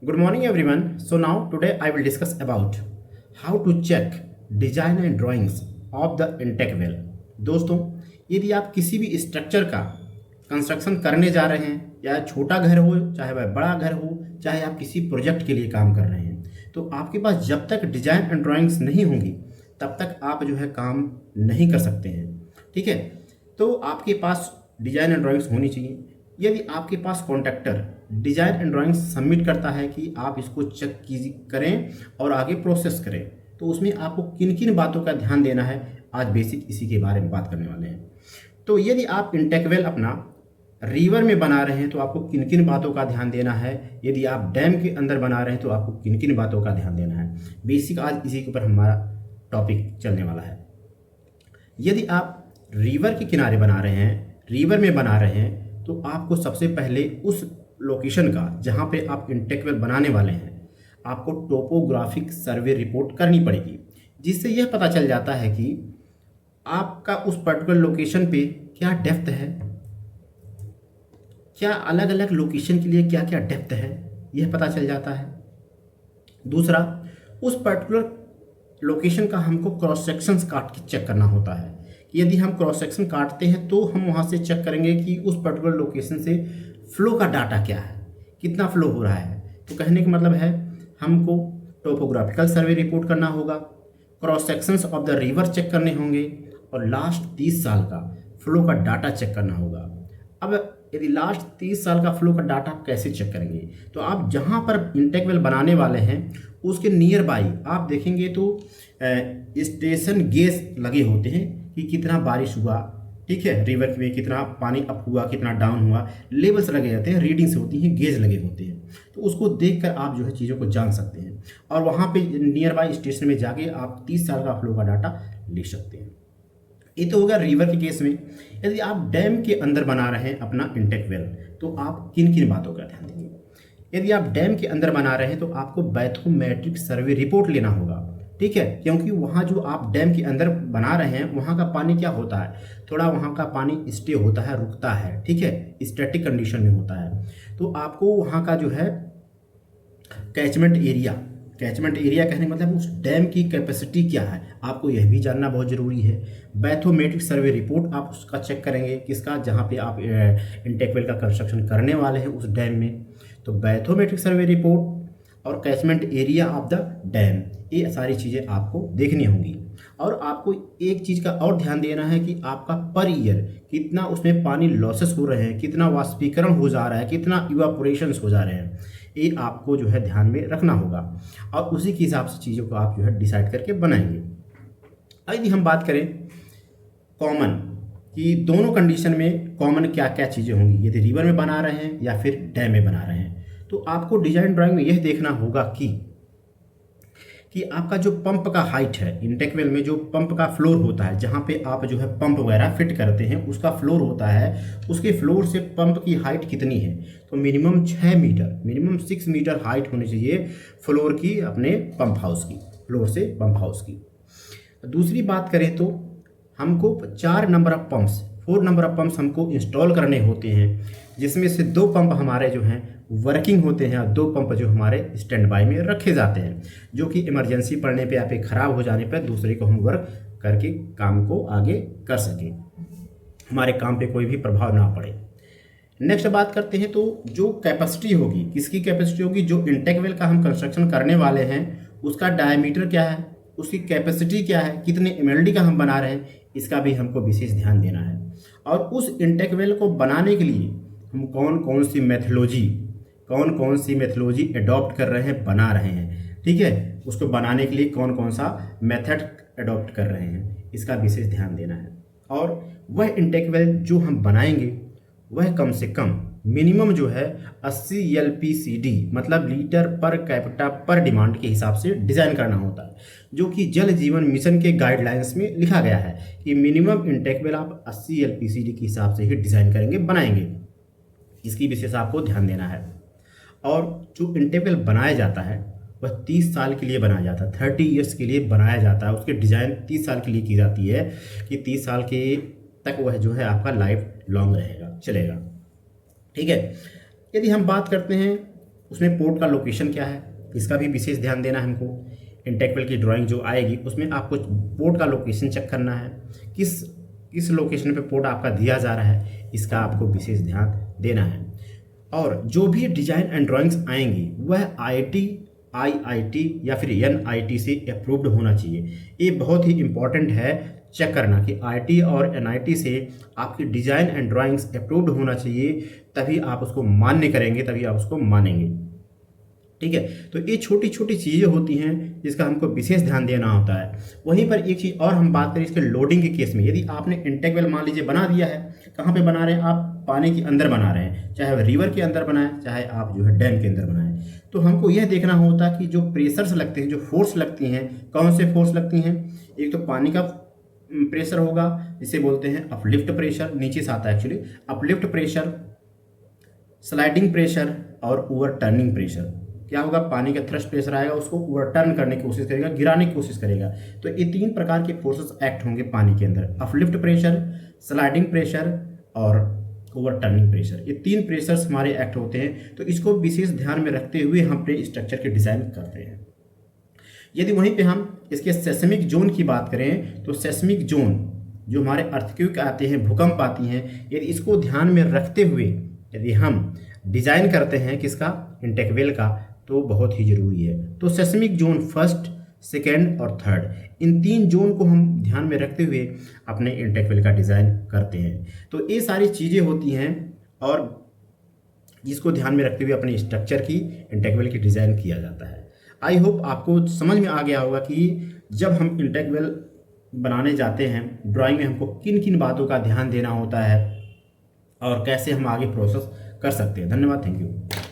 Good morning everyone. So now today I will discuss about how to check design and drawings of the intake well. दोस्तों, यदि आप किसी भी structure का construction करने जा रहे हैं, या छोटा घर हो चाहे वह बड़ा घर हो, चाहे आप किसी प्रोजेक्ट के लिए काम कर रहे हैं, तो आपके पास जब तक डिजाइन एंड ड्राइंग्स नहीं होंगी तब तक आप जो है काम नहीं कर सकते हैं। ठीक है, तो आपके पास डिजाइन एंड ड्राइंग्स होनी चाहिए। यदि आपके पास contractor design and drawings submit करता है कि आप इसको चेक कीजिए करें और आगे प्रोसेस करें, तो उसमें आपको किन किन बातों का ध्यान देना है, आज बेसिक इसी के बारे में बात करने वाले हैं। तो यदि आप इंटेकवेल अपना रिवर में बना रहे हैं तो आपको किन किन बातों का ध्यान देना है, यदि आप डैम के अंदर बना रहे हैं तो आपको किन किन बातों का ध्यान देना है, बेसिक आज इसी के ऊपर हमारा टॉपिक चलने वाला है। यदि आप रिवर के किनारे बना रहे हैं, रिवर में बना रहे हैं, तो आपको सबसे पहले उस लोकेशन का जहाँ पे आप इंटेकवेल बनाने वाले हैं, आपको टोपोग्राफिक सर्वे रिपोर्ट करनी पड़ेगी, जिससे यह पता चल जाता है कि आपका उस पर्टिकुलर लोकेशन पे क्या डेप्थ है, क्या अलग अलग लोकेशन के लिए क्या क्या डेप्थ है, यह पता चल जाता है। दूसरा, उस पर्टिकुलर लोकेशन का हमको क्रॉस सेक्शंस काट के चेक करना होता है कि यदि हम क्रॉस सेक्शन काटते हैं तो हम वहाँ से चेक करेंगे कि उस पर्टिकुलर लोकेशन से फ्लो का डाटा क्या है, कितना फ्लो हो रहा है। तो कहने का मतलब है हमको टोपोग्राफिकल सर्वे रिपोर्ट करना होगा, cross sections of the river check करने होंगे, और लास्ट 30 साल का फ्लो का डाटा चेक करना होगा। अब यदि लास्ट 30 साल का फ्लो का डाटा आप कैसे चेक करेंगे, तो आप जहाँ पर इंटेकवेल बनाने वाले हैं उसके नियर बाई आप देखेंगे तो स्टेशन गेज लगे होते हैं कि कितना बारिश हुआ, ठीक है, रिवर में कितना पानी अप हुआ, कितना डाउन हुआ, लेवल्स लगे रहते हैं, रीडिंग्स होती हैं, गेज लगे होते हैं। तो उसको देखकर आप जो है चीज़ों को जान सकते हैं, और वहाँ पे नियर बाई स्टेशन में जाके आप 30 साल का फ्लो का डाटा लिख सकते हैं। ये तो होगा रिवर के केस में। यदि आप डैम के अंदर बना रहे हैं अपना इंटेकवेल, तो आप किन किन बातों का ध्यान देंगे। यदि आप डैम के अंदर बना रहे हैं तो आपको बैथोमेट्रिक सर्वे रिपोर्ट लेना होगा, ठीक है, क्योंकि वहाँ जो आप डैम के अंदर बना रहे हैं वहाँ का पानी क्या होता है, थोड़ा वहाँ का पानी स्टे होता है, रुकता है, ठीक है, स्टैटिक कंडीशन में होता है। तो आपको वहाँ का जो है कैचमेंट एरिया कहने का मतलब उस डैम की कैपेसिटी क्या है, आपको यह भी जानना बहुत ज़रूरी है। बैथोमेट्रिक सर्वे रिपोर्ट आप उसका चेक करेंगे, किसका, जहाँ पे आप इंटेकवेल का कंस्ट्रक्शन करने वाले हैं उस डैम में। तो बैथोमेट्रिक सर्वे रिपोर्ट और catchment area of the dam, ये सारी चीज़ें आपको देखनी होंगी। और आपको एक चीज़ का और ध्यान देना है कि आपका पर ईयर कितना उसमें पानी लॉसेस हो रहे हैं, कितना वाष्पीकरण हो जा रहा है, कितना इवापोरेशंस हो जा रहे हैं, ये आपको जो है ध्यान में रखना होगा, और उसी के हिसाब से चीज़ों को आप जो है डिसाइड करके बनाएंगे। यदि हम बात करें कॉमन कि दोनों कंडीशन में कॉमन क्या क्या चीज़ें होंगी, यदि रिवर में बना रहे हैं या फिर डैम में बना रहे हैं, तो आपको डिजाइन ड्राइंग में यह देखना होगा कि आपका जो पंप का हाइट है, इंटेकवेल में जो पंप का फ्लोर होता है, जहाँ पे आप जो है पंप वगैरह फिट करते हैं उसका फ्लोर होता है, उसके फ्लोर से पंप की हाइट कितनी है। तो minimum 6 metre, minimum 6 metre height होनी चाहिए फ्लोर की, अपने पंप हाउस की, फ्लोर से पंप हाउस की। दूसरी बात करें तो हमको 4 number of pumps, 4 number of pumps हमको इंस्टॉल करने होते हैं, जिसमें से 2 पंप हमारे जो हैं वर्किंग होते हैं और 2 पंप जो हमारे स्टैंड बाय में रखे जाते हैं, जो कि इमरजेंसी पड़ने पे या फिर ख़राब हो जाने पर दूसरे को हम वर्क करके काम को आगे कर सकें, हमारे काम पे कोई भी प्रभाव ना पड़े। नेक्स्ट बात करते हैं तो जो कैपेसिटी होगी, किसकी कैपेसिटी होगी, जो इंटेकवेल का हम कंस्ट्रक्शन करने वाले हैं उसका डायमीटर क्या है, उसकी कैपेसिटी क्या है, कितने एमएलडी का हम बना रहे हैं, इसका भी हमको विशेष ध्यान देना है। और उस इंटेकवेल को बनाने के लिए हम कौन कौन सी मेथोलॉजी अडॉप्ट कर रहे हैं, बना रहे हैं, ठीक है, उसको बनाने के लिए कौन कौन सा मेथड अडॉप्ट कर रहे हैं, इसका विशेष ध्यान देना है। और वह इंटेकवेल जो हम बनाएंगे वह कम से कम मिनिमम जो है 80 LPCD मतलब लीटर पर कैपिटा पर डिमांड के हिसाब से डिज़ाइन करना होता है, जो कि जल जीवन मिशन के गाइडलाइंस में लिखा गया है कि मिनिमम इंटेकवेल आप 80 LPCD के हिसाब से ही डिज़ाइन करेंगे, बनाएंगे, इसकी विशेष आपको ध्यान देना है। और जो इंटेकवेल बनाया जाता है वह 30 साल के लिए बनाया जाता है, 30 ईयर्स के लिए बनाया जाता है, उसकी डिज़ाइन 30 साल के लिए की जाती है कि 30 साल के तक वह जो है आपका लाइफ लॉन्ग रहेगा, चलेगा, ठीक है। यदि हम बात करते हैं उसमें पोर्ट का लोकेशन क्या है, इसका भी विशेष ध्यान देना है हमको। इंटेक की ड्राइंग जो आएगी उसमें आपको पोर्ट का लोकेशन चेक करना है, किस लोकेशन पे पोर्ट आपका दिया जा रहा है, इसका आपको विशेष ध्यान देना है। और जो भी डिजाइन एंड ड्राइंग्स आएंगी वह आईआईटी या फिर एनआईटी से अप्रूव्ड होना चाहिए। ये बहुत ही इंपॉर्टेंट है चेक करना कि आईआईटी और एनआईटी से आपकी डिजाइन एंड ड्राइंग्स अप्रूव्ड होना चाहिए, तभी आप उसको मान्य करेंगे, तभी आप उसको मानेंगे। ठीक है, तो ये छोटी छोटी चीज़ें होती हैं जिसका हमको विशेष ध्यान देना होता है। वहीं पर एक चीज़ और हम बात करें इसके लोडिंग के केस में, यदि आपने इंटेक वेल मान लीजिए बना दिया है, कहाँ पे बना रहे हैं आप, पानी के अंदर बना रहे हैं, चाहे रिवर के अंदर बनाएं चाहे आप जो है डैम के अंदर बनाएं, तो हमको यह देखना होता है कि जो प्रेशर्स लगते हैं, जो फोर्स लगती हैं, कौन से फोर्स लगती हैं। एक तो पानी का प्रेशर होगा जिसे बोलते हैं अपलिफ्ट प्रेशर, नीचे से आता है actually, uplift pressure, sliding pressure और ओवर टर्निंग प्रेशर। क्या होगा, पानी का थ्रस्ट प्रेशर आएगा, उसको ओवरटर्न करने की कोशिश करेगा, गिराने की कोशिश करेगा। तो ये 3 प्रकार के फोर्सेस एक्ट होंगे पानी के अंदर, अपलिफ्ट प्रेशर, स्लाइडिंग प्रेशर और ओवरटर्निंग प्रेशर। ये 3 प्रेशर्स हमारे एक्ट होते हैं, तो इसको विशेष ध्यान में रखते हुए हम अपने स्ट्रक्चर के डिज़ाइन करते हैं। यदि वहीं पे हम इसके सेस्मिक जोन की बात करें, तो सेस्मिक जोन जो हमारे अर्थक्वेक आते हैं, भूकंप आती हैं, यदि इसको ध्यान में रखते हुए यदि हम डिज़ाइन करते हैं किसका, इंटेक वेल का, तो बहुत ही ज़रूरी है। तो सेस्मिक जोन फर्स्ट, सेकेंड और थर्ड, इन 3 जोन को हम ध्यान में रखते हुए अपने इंटेक वेल का डिज़ाइन करते हैं। तो ये सारी चीज़ें होती हैं और जिसको ध्यान में रखते हुए अपने स्ट्रक्चर की इंटेक वेल की डिज़ाइन किया जाता है। आई होप आपको समझ में आ गया होगा कि जब हम इंटेक वेल बनाने जाते हैं ड्राइंग में हमको किन किन बातों का ध्यान देना होता है और कैसे हम आगे प्रोसेस कर सकते हैं। धन्यवाद, थैंक यू।